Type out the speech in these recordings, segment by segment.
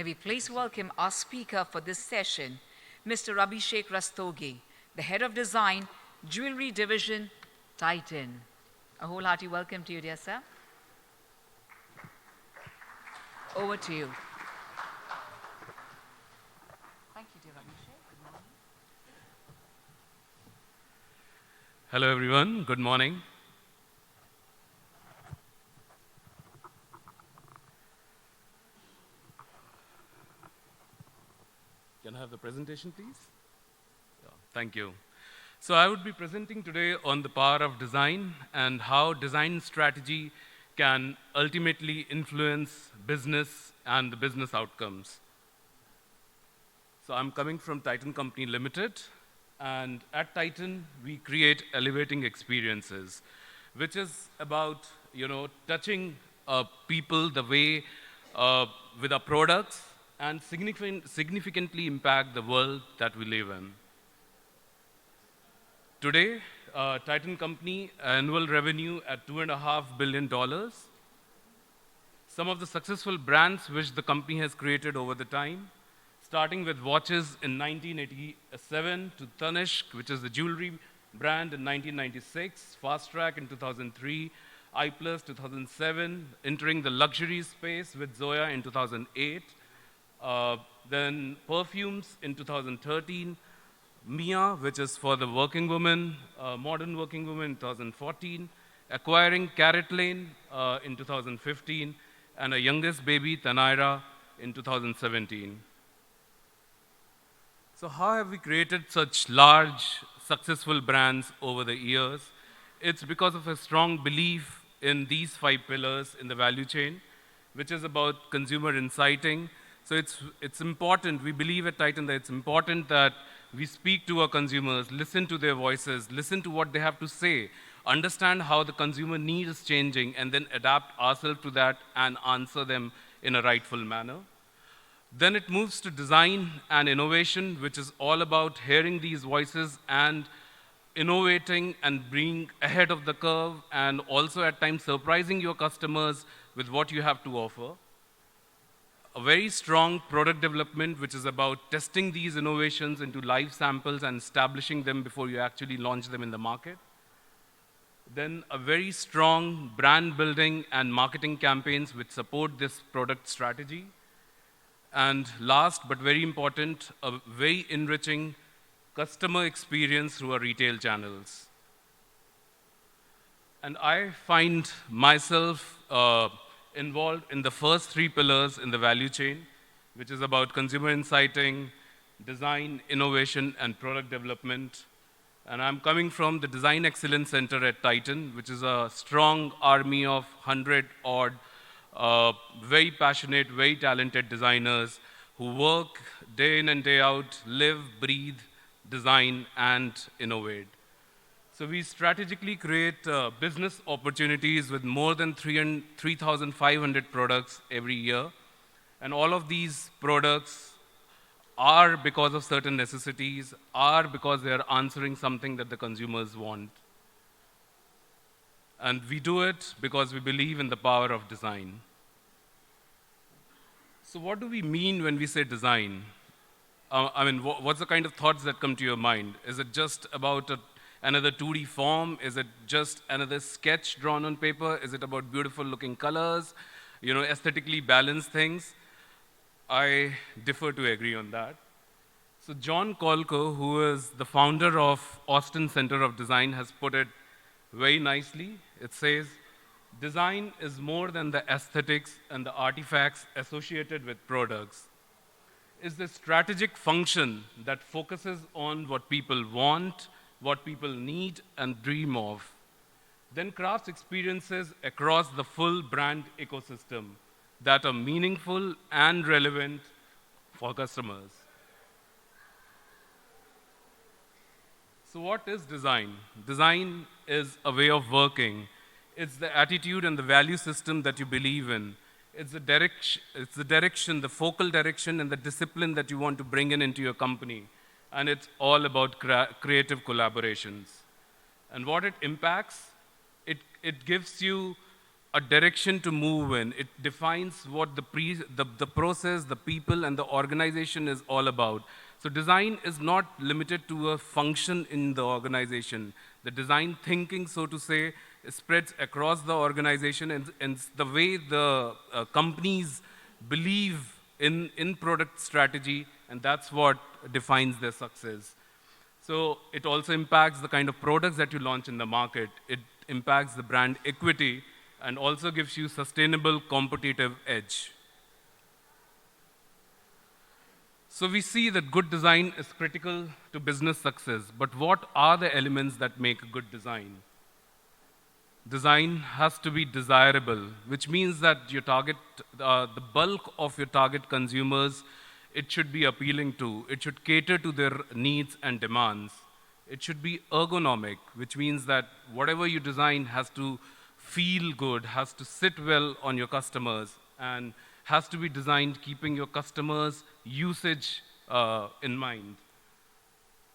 May we please welcome our speaker for this session, Mr. Abhishek Rastogi, the Head of Design, Jewelry Division, Titan. A wholehearty welcome to you, dear sir. Over to you. Thank you, dear Abhishek. Good morning. Hello, everyone. Good morning. Can I have the presentation, please? Yeah, thank you. So I would be presenting today on the power of design and how design strategy can ultimately influence business and the business outcomes. So I'm coming from Titan Company Limited, and at Titan, we create elevating experiences, which is about, touching people the way with our products and significantly impact the world that we live in. Today, Titan Company annual revenue at $2.5 billion. Some of the successful brands which the company has created over the time, starting with watches in 1987 to Tanishq, which is the jewelry brand in 1996, Fast Track in 2003, iPlus 2007, entering the luxury space with Zoya in 2008, then perfumes in 2013, Mia, which is for the working woman, modern working woman in 2014, acquiring Carrot Lane in 2015, and our youngest baby, Tanaira, in 2017. So how have we created such large, successful brands over the years? It's because of a strong belief in these 5 pillars in the value chain, which is about consumer inciting. So it's important, we believe at Titan that it's important that we speak to our consumers, listen to their voices, listen to what they have to say, understand how the consumer need is changing, and then adapt ourselves to that and answer them in a rightful manner. Then it moves to design and innovation, which is all about hearing these voices and innovating and being ahead of the curve, and also at times surprising your customers with what you have to offer. A very strong product development, which is about testing these innovations into live samples and establishing them before you actually launch them in the market. Then a very strong brand building and marketing campaigns which support this product strategy. And last but very important, a very enriching customer experience through our retail channels. And I find myself involved in the first 3 pillars in the value chain, which is about consumer inciting, design, innovation, and product development. And I'm coming from the Design Excellence Center at Titan, which is a strong army of 100-odd very passionate, very talented designers who work day in and day out, live, breathe, design, and innovate. So we strategically create business opportunities with more than 3,500 products every year. And all of these products are because of certain necessities, are because they are answering something that the consumers want. And we do it because we believe in the power of design. So what do we mean when we say design? What's the kind of thoughts that come to your mind? Is it just about another 2D form? Is it just another sketch drawn on paper? Is it about beautiful looking colors, aesthetically balanced things? I differ to agree on that. So John Kolko, who is the founder of Austin Center of Design, has put it very nicely. It says, design is more than the aesthetics and the artifacts associated with products. It's the strategic function that focuses on what people want, what people need and dream of. Then crafts experiences across the full brand ecosystem that are meaningful and relevant for customers. So what is design? Design is a way of working. It's the attitude and the value system that you believe in. It's the direction, the focal direction and the discipline that you want to bring into your company. And it's all about creative collaborations. And what it impacts, it gives you a direction to move in. It defines what the process, the people, and the organization is all about. So design is not limited to a function in the organization. The design thinking, so to say, spreads across the organization, and the way the companies believe in product strategy, and that's what defines their success. So it also impacts the kind of products that you launch in the market. It impacts the brand equity and also gives you sustainable competitive edge. So we see that good design is critical to business success, but what are the elements that make a good design? Design has to be desirable, which means that your target, the bulk of your target consumers, it should be appealing to. It should cater to their needs and demands. It should be ergonomic, which means that whatever you design has to feel good, has to sit well on your customers, and has to be designed keeping your customers' usage in mind.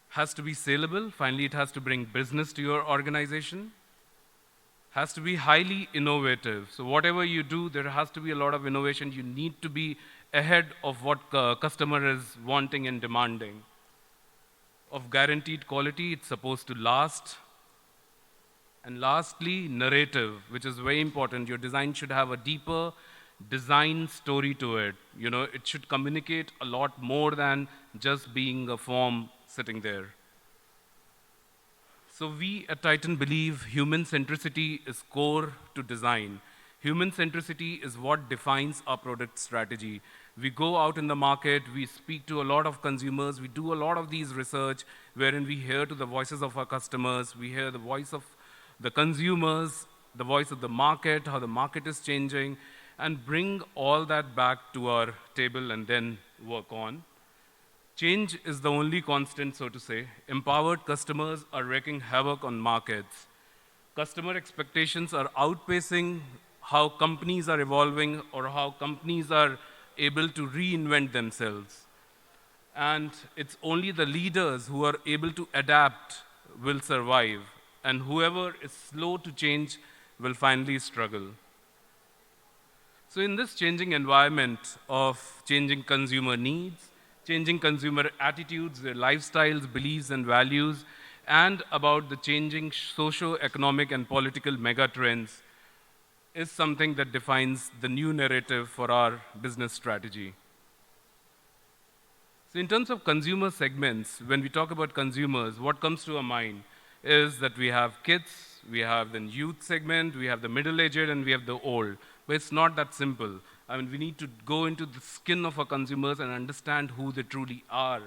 Has to be saleable. Finally, it has to bring business to your organization. Has to be highly innovative. So whatever you do, there has to be a lot of innovation. You need to be ahead of what customer is wanting and demanding. Of guaranteed quality, it's supposed to last. And lastly, narrative, which is very important. Your design should have a deeper design story to it. You know, it should communicate a lot more than just being a form sitting there. So we at Titan believe human centricity is core to design. Human centricity is what defines our product strategy. We go out in the market, we speak to a lot of consumers, we do a lot of these research wherein we hear to the voices of our customers, we hear the voice of the consumers, the voice of the market, how the market is changing, and bring all that back to our table and then work on. Change is the only constant, so to say. Empowered customers are wreaking havoc on markets. Customer expectations are outpacing how companies are evolving or how companies are able to reinvent themselves. And it's only the leaders who are able to adapt will survive, and whoever is slow to change will finally struggle. So in this changing environment of changing consumer needs, changing consumer attitudes, their lifestyles, beliefs, and values, and about the changing socio-economic and political megatrends is something that defines the new narrative for our business strategy. So in terms of consumer segments, when we talk about consumers, what comes to our mind is that we have kids, we have the youth segment, we have the middle-aged, and we have the old. But it's not that simple. I mean, we need to go into the skin of our consumers and understand who they truly are.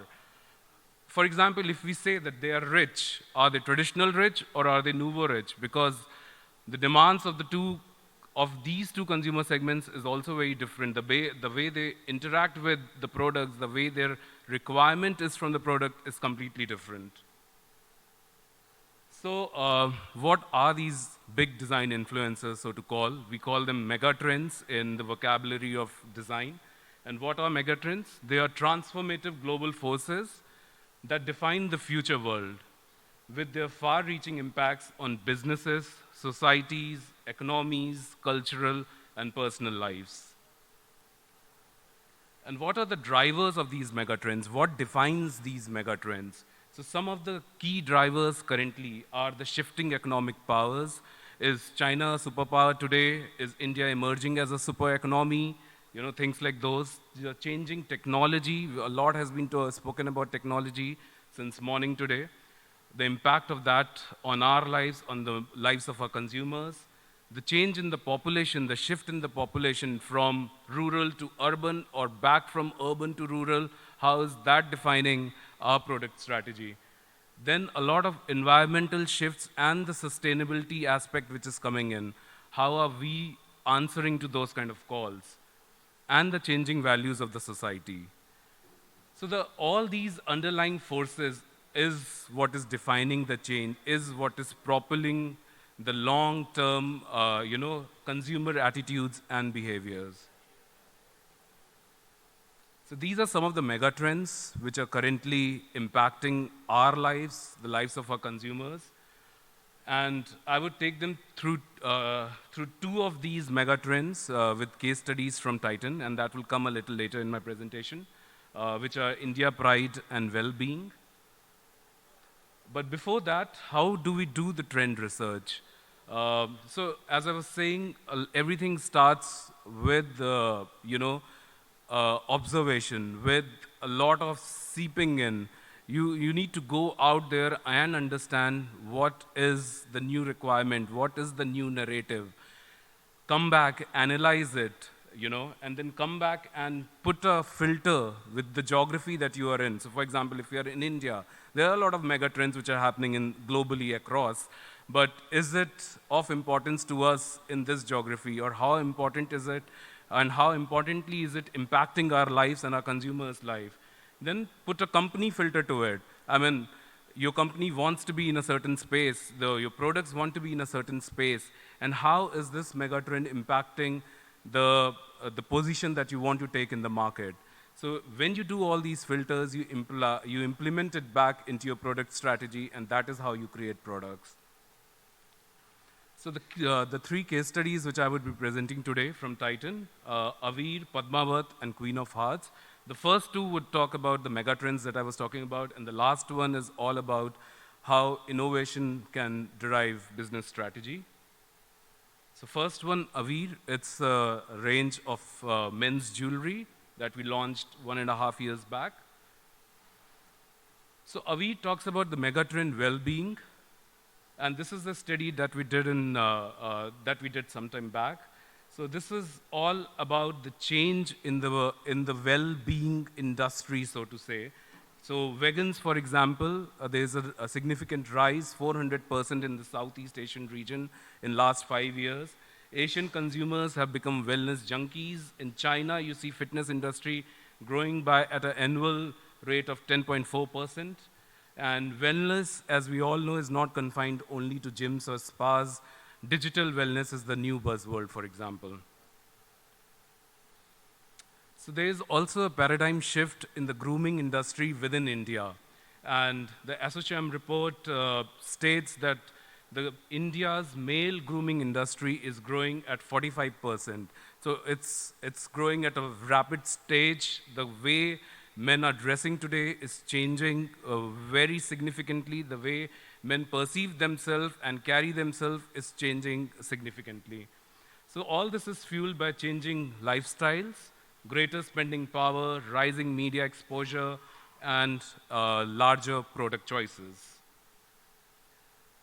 For example, if we say that they are rich, are they traditional rich or are they nouveau rich? Because the demands of these two consumer segments is also very different. The way they interact with the products, the way their requirement is from the product is completely different. So what are these big design influencers, so to call? We call them megatrends in the vocabulary of design. And what are megatrends? They are transformative global forces that define the future world with their far-reaching impacts on businesses, societies, economies, cultural, and personal lives. And what are the drivers of these megatrends? What defines these megatrends? So some of the key drivers currently are the shifting economic powers. Is China a superpower today? Is India emerging as a super economy? You know, things like those. The changing technology. A lot has been spoken about technology since morning today. The impact of that on our lives, on the lives of our consumers. The change in the population, the shift in the population from rural to urban or back from urban to rural. How is that defining our product strategy? Then a lot of environmental shifts and the sustainability aspect which is coming in. How are we answering to those kind of calls? And the changing values of the society. So all these underlying forces is what is defining the change, is what is propelling the long-term, consumer attitudes and behaviors. So these are some of the mega trends which are currently impacting our lives, the lives of our consumers. And I would take them through two of these mega trends with case studies from Titan, and that will come a little later in my presentation, which are India Pride and Well-being. But before that, how do we do the trend research? So as I was saying, everything starts with, observation, with a lot of seeping in. You need to go out there and understand what is the new requirement, what is the new narrative. Come back, analyze it, and then come back and put a filter with the geography that you are in. So for example, if you are in India, there are a lot of mega trends which are happening globally across, but is it of importance to us in this geography, or how important is it, and how importantly is it impacting our lives and our consumers' life? Then put a company filter to it. I mean, your company wants to be in a certain space, your products want to be in a certain space, and how is this megatrend impacting the position that you want to take in the market? So when you do all these filters, you implement it back into your product strategy, and that is how you create products. So the three case studies which I would be presenting today from Titan, Avir, Padmavat, and Queen of Hearts. The first two would talk about the mega trends that I was talking about, and the last one is all about how innovation can derive business strategy. So first one, Avir, it's a range of men's jewelry that we launched 1.5 years back. So Avir talks about the megatrend well-being, and this is the study that we did some time back. So this is all about the change in the well-being industry, so to say. So vegans, for example, there's a significant rise, 400% in the Southeast Asian region in last 5 years. Asian consumers have become wellness junkies. In China, you see fitness industry growing by at an annual rate of 10.4%. And wellness, as we all know, is not confined only to gyms or spas. Digital wellness is the new buzzword, for example. So there is also a paradigm shift in the grooming industry within India. And the ASSOCHAM report states that India's male grooming industry is growing at 45%. So it's growing at a rapid stage. The way men are dressing today is changing very significantly. The way men perceive themselves and carry themselves is changing significantly. So all this is fueled by changing lifestyles, greater spending power, rising media exposure, and larger product choices.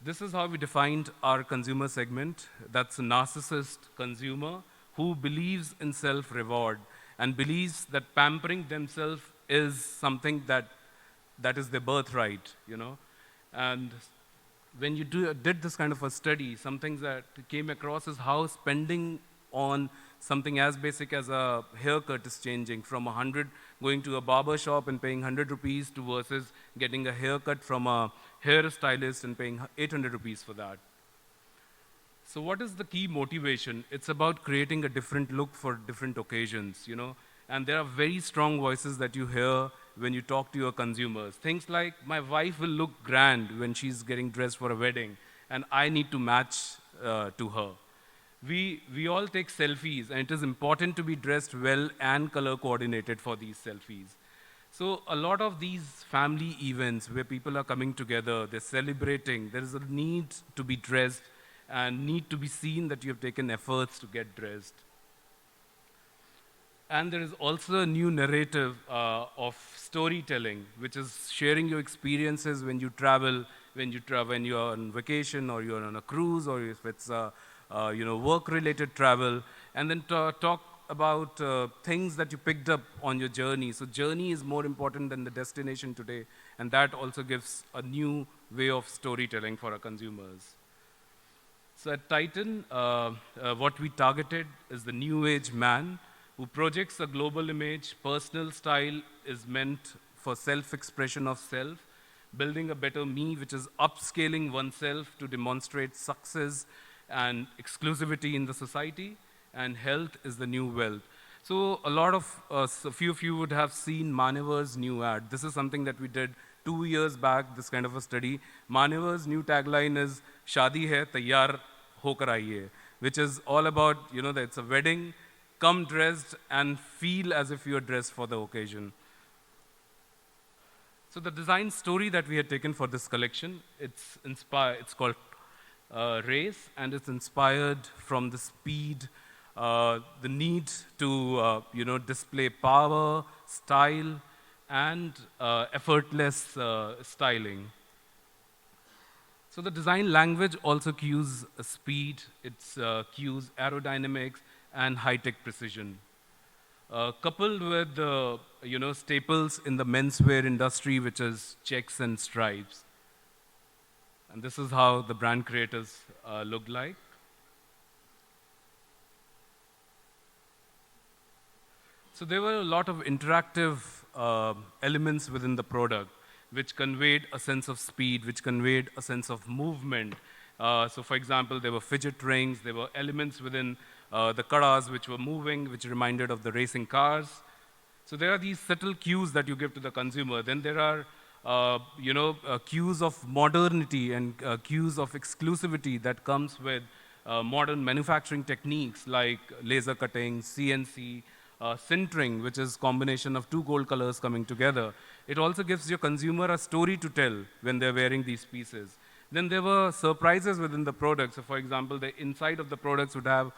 This is how we defined our consumer segment. That's a narcissist consumer who believes in self-reward and believes that pampering themselves is something that is their birthright, And when you did this kind of a study, some things that came across is how spending on something as basic as a haircut is changing from 100 going to a barber shop and paying 100 rupees to versus getting a haircut from a hairstylist and paying 800 rupees for that. So what is the key motivation? It's about creating a different look for different occasions, And there are very strong voices that you hear when you talk to your consumers. Things like, my wife will look grand when she's getting dressed for a wedding, and I need to match to her. We all take selfies, and it is important to be dressed well and color coordinated for these selfies. So a lot of these family events where people are coming together, they're celebrating, there is a need to be dressed and need to be seen that you have taken efforts to get dressed. And there is also a new narrative of storytelling, which is sharing your experiences when you travel, when you're on vacation, or you're on a cruise, or if it's work-related travel, and then talk about things that you picked up on your journey. So journey is more important than the destination today, and that also gives a new way of storytelling for our consumers. So at Titan, what we targeted is the new age man who projects a global image. Personal style is meant for self-expression of self, building a better me, which is upscaling oneself to demonstrate success and exclusivity in the society, and health is the new wealth. So a few of you would have seen Manevar's new ad. This is something that we did 2 years back, this kind of a study. Manyavar's new tagline is "Shadi hai, tayyar hokar aiye," which is all about, that it's a wedding, come dressed and feel as if you're dressed for the occasion. So the design story that we had taken for this collection, it's called Race, and it's inspired from the speed, the need to, display power, style, and effortless styling. So the design language also cues speed, it cues aerodynamics and high-tech precision. Coupled with staples in the menswear industry, which is checks and stripes. And this is how the brand creators look like. So there were a lot of interactive elements within the product, which conveyed a sense of speed, which conveyed a sense of movement. So for example, there were fidget rings, there were elements within the kadas which were moving, which reminded of the racing cars. So there are these subtle cues that you give to the consumer. Then there are, cues of modernity and cues of exclusivity that comes with modern manufacturing techniques like laser cutting, CNC, sintering, which is combination of two gold colors coming together. It also gives your consumer a story to tell when they're wearing these pieces. Then there were surprises within the products. So for example, the inside of the products would have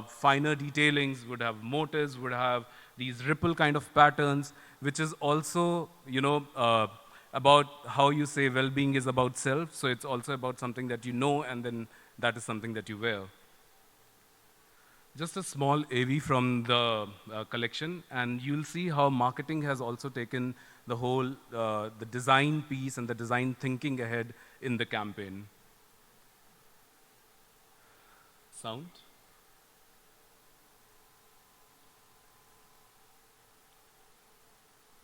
finer detailings, would have motifs, would have these ripple kind of patterns, which is also, about how you say well-being is about self. So it's also about something that you know, and then that is something that you wear. Just a small AV from the collection, and you'll see how marketing has also taken the whole, the design piece and the design thinking ahead in the campaign. Sound?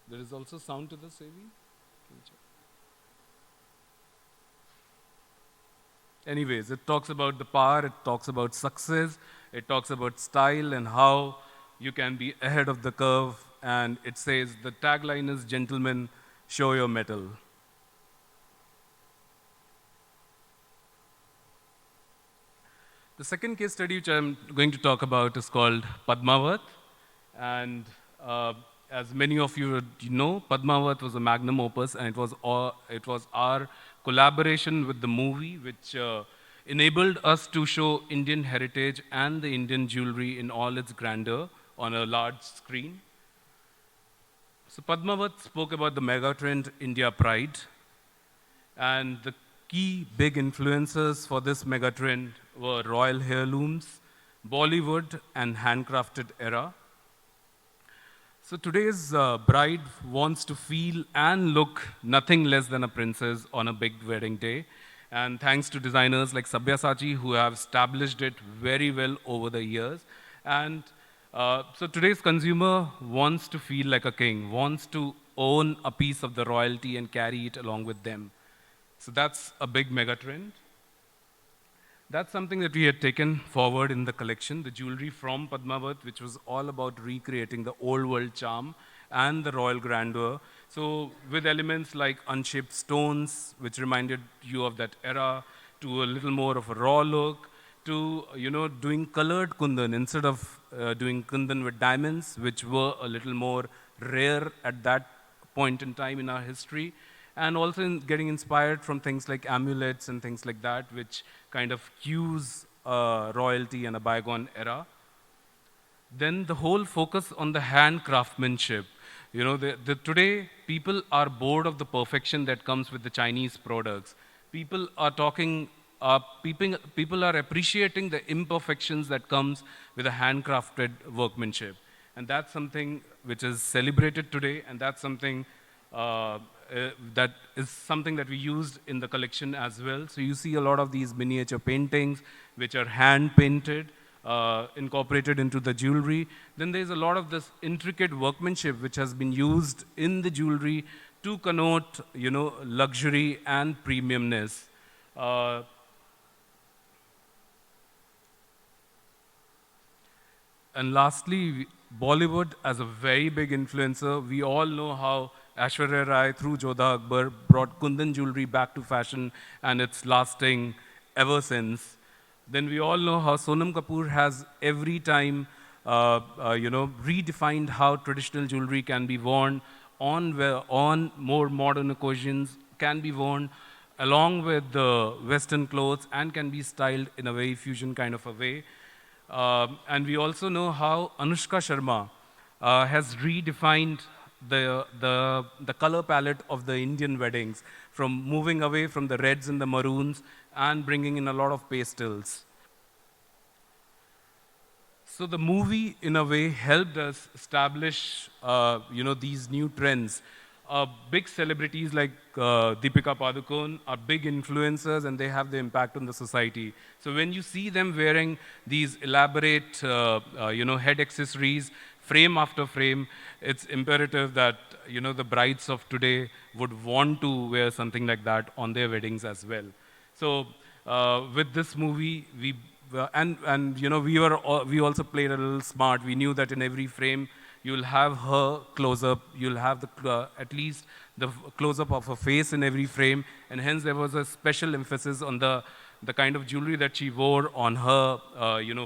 There is also sound to this AV? Can you check? Anyways, it talks about the power, it talks about success, it talks about style and how you can be ahead of the curve. And it says, the tagline is, "Gentlemen, show your mettle." The second case study which I'm going to talk about is called Padmavat. And as many of you know, Padmavat was a magnum opus, and it was our collaboration with the movie which enabled us to show Indian heritage and the Indian jewelry in all its grandeur on a large screen. So Padmavat spoke about the mega trend India Pride, and the key big influencers for this mega trend were royal heirlooms, Bollywood, and handcrafted era. So today's bride wants to feel and look nothing less than a princess on a big wedding day. And thanks to designers like Sabyasachi, who have established it very well over the years. And so today's consumer wants to feel like a king, wants to own a piece of the royalty and carry it along with them. So that's a big mega trend. That's something that we had taken forward in the collection, the jewelry from Padmavat, which was all about recreating the old world charm and the royal grandeur. So with elements like unshaped stones, which reminded you of that era, to a little more of a raw look, to doing colored kundan instead of doing kundan with diamonds, which were a little more rare at that point in time in our history. And also getting inspired from things like amulets and things like that, which kind of cues royalty and a bygone era. Then the whole focus on the hand craftsmanship. Today, people are bored of the perfection that comes with the Chinese products. People are people are appreciating the imperfections that comes with a handcrafted workmanship. And that's something which is celebrated today, and that's something that is something that we used in the collection as well. So you see a lot of these miniature paintings, which are hand-painted, incorporated into the jewelry. Then there's a lot of this intricate workmanship which has been used in the jewelry to connote, luxury and premiumness. And lastly, Bollywood as a very big influencer. We all know how Aishwarya Rai through Jodha Akbar brought Kundan jewelry back to fashion, and it's lasting ever since. Then we all know how Sonam Kapoor has every time, redefined how traditional jewelry can be worn on more modern occasions, can be worn along with the Western clothes, and can be styled in a very fusion kind of a way. And we also know how Anushka Sharma has redefined the color palette of the Indian weddings, from moving away from the reds and the maroons and bringing in a lot of pastels. So the movie, in a way, helped us establish, these new trends. Big celebrities like Deepika Padukone are big influencers, and they have the impact on the society. So when you see them wearing these elaborate, head accessories, frame after frame, it's imperative that, the brides of today would want to wear something like that on their weddings as well. So with this movie, we also played a little smart. We knew that in every frame you'll have her close up, you'll have at least the close up of her face in every frame, and hence there was a special emphasis on the kind of jewelry that she wore on her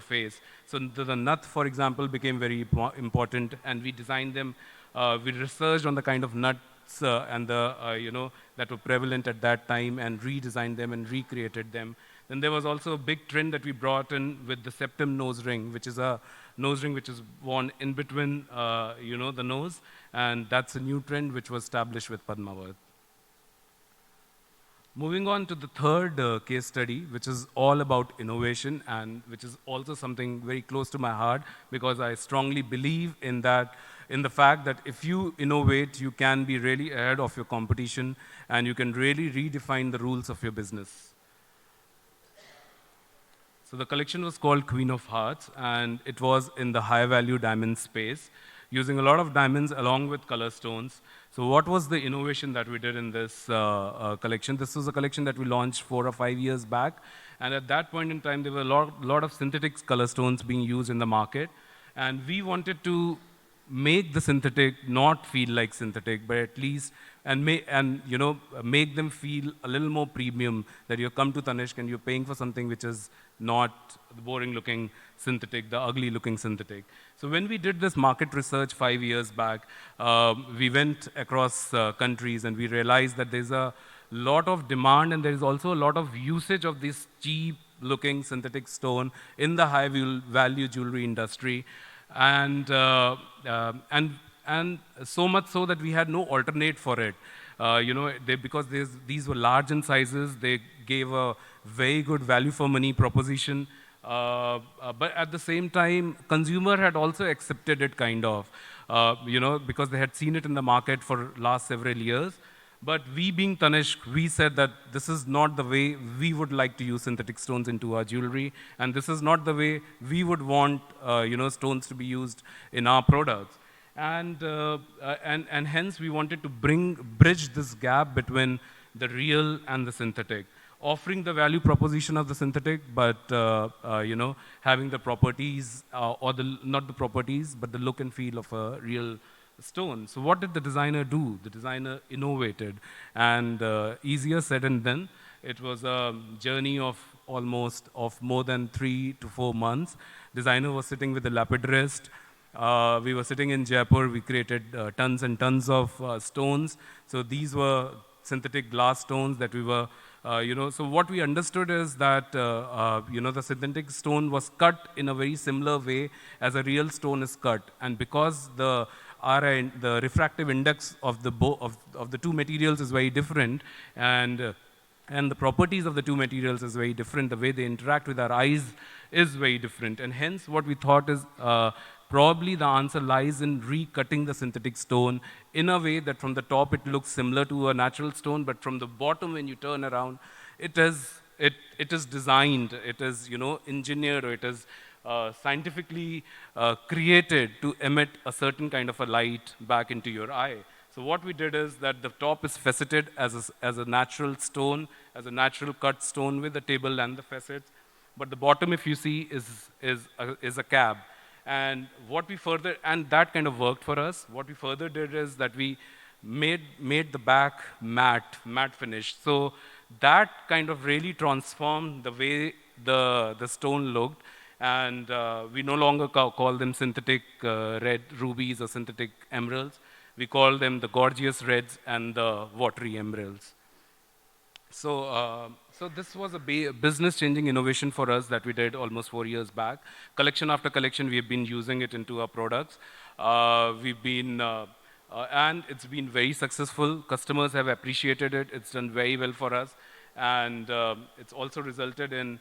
face. So the nut, for example, became very important, and we designed them. We researched on the kind of nuts and that were prevalent at that time, and redesigned them and recreated them. Then there was also a big trend that we brought in with the septum nose ring, which is a nose ring which is worn in between, the nose, and that's a new trend which was established with Padmavat. Moving on to the third case study, which is all about innovation, and which is also something very close to my heart, because I strongly believe in that, in the fact that if you innovate, you can be really ahead of your competition, and you can really redefine the rules of your business. So the collection was called Queen of Hearts, and it was in the high-value diamond space, using a lot of diamonds along with color stones. So what was the innovation that we did in this collection? This was a collection that we launched 4 or 5 years back, and at that point in time, there were a lot of synthetic color stones being used in the market, and we wanted to make the synthetic not feel like synthetic, but at least make them feel a little more premium, that you come to Tanishq and you're paying for something which is not the boring looking synthetic, the ugly looking synthetic. So when we did this market research 5 years back, we went across countries, and we realized that there's a lot of demand, and there is also a lot of usage of this cheap looking synthetic stone in the high value jewelry industry. And so much so that we had no alternate for it. Because these were large in sizes, they gave a very good value for money proposition. But at the same time, consumer had also accepted it kind of, because they had seen it in the market for last several years. But we being Tanishq, we said that this is not the way we would like to use synthetic stones into our jewelry, and this is not the way we would want, stones to be used in our products. And hence we wanted to bridge this gap between the real and the synthetic, offering the value proposition of the synthetic, but having the properties, not the properties, but the look and feel of a real stone. So what did the designer do? The designer innovated, and easier said than done. It was a journey of more than 3 to 4 months. Designer was sitting with a lapidarist. We were sitting in Jaipur. We created tons and tons of stones. So these were synthetic glass stones that we were, so what we understood is that, the synthetic stone was cut in a very similar way as a real stone is cut. And because the refractive index of the two materials is very different, and the properties of the two materials is very different, the way they interact with our eyes is very different. And hence what we thought is, probably the answer lies in recutting the synthetic stone in a way that from the top it looks similar to a natural stone, but from the bottom when you turn around, it is designed, it is engineered, or it is scientifically created to emit a certain kind of a light back into your eye. So what we did is that the top is faceted as a natural stone, as a natural cut stone with the table and the facets, but the bottom, if you see, is a cab. And that kind of worked for us. What we further did is that we made the back matte finish. So that kind of really transformed the way the stone looked. And we no longer call them synthetic red rubies or synthetic emeralds. We call them the gorgeous reds and the watery emeralds. So this was a business-changing innovation for us that we did almost 4 years back. Collection after collection, we have been using it into our products. And it's been very successful. Customers have appreciated it. It's done very well for us. And it's also resulted in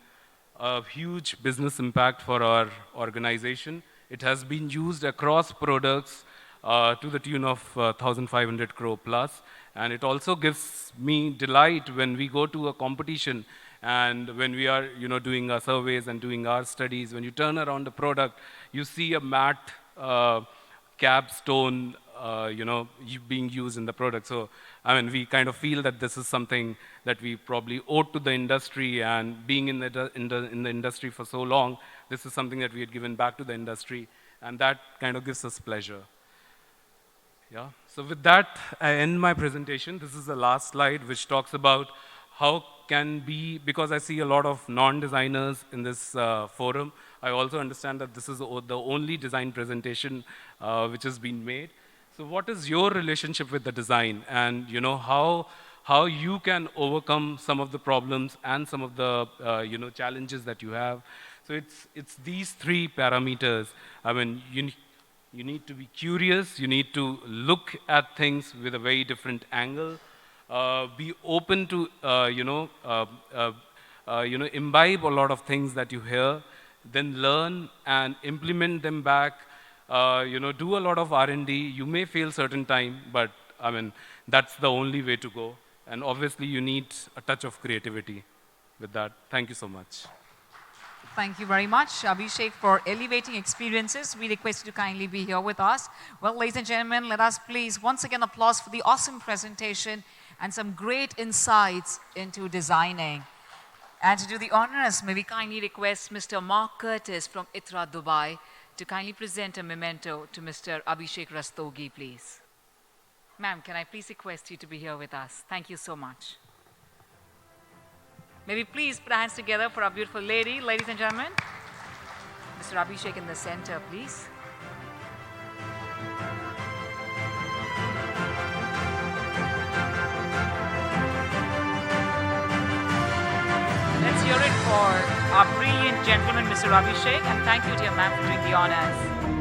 a huge business impact for our organization. It has been used across products to the tune of 1,500 crore plus. And it also gives me delight when we go to a competition and when we are doing our surveys and doing our studies. When you turn around the product, you see a matte capstone being used in the product. So, I mean, we kind of feel that this is something that we probably owe to the industry, and being in the industry for so long, this is something that we had given back to the industry, and that kind of gives us pleasure. Yeah. So with that, I end my presentation. This is the last slide, which talks about how can be, because I see a lot of non-designers in this forum. I also understand that this is the only design presentation which has been made. So what is your relationship with the design, and how you can overcome some of the problems and some of the challenges that you have? So it's these three parameters. I mean, you need to be curious. You need to look at things with a very different angle. Be open to imbibe a lot of things that you hear, then learn and implement them back. Do a lot of R&D. You may fail certain time, but I mean that's the only way to go. And obviously, you need a touch of creativity. With that, thank you so much. Thank you very much, Abhishek, for elevating experiences. We request you to kindly be here with us. Well, ladies and gentlemen, let us please once again applause for the awesome presentation and some great insights into designing. And to do the honors, may we kindly request Mr. Mark Curtis from ITRA Dubai to kindly present a memento to Mr. Abhishek Rastogi, please. Ma'am, can I please request you to be here with us? Thank you so much. May we please put our hands together for our beautiful lady, ladies and gentlemen. Mr. Abhishek in the center, please. Let's hear it for our brilliant gentleman, Mr. Abhishek, and thank you, dear ma'am, for doing the honors.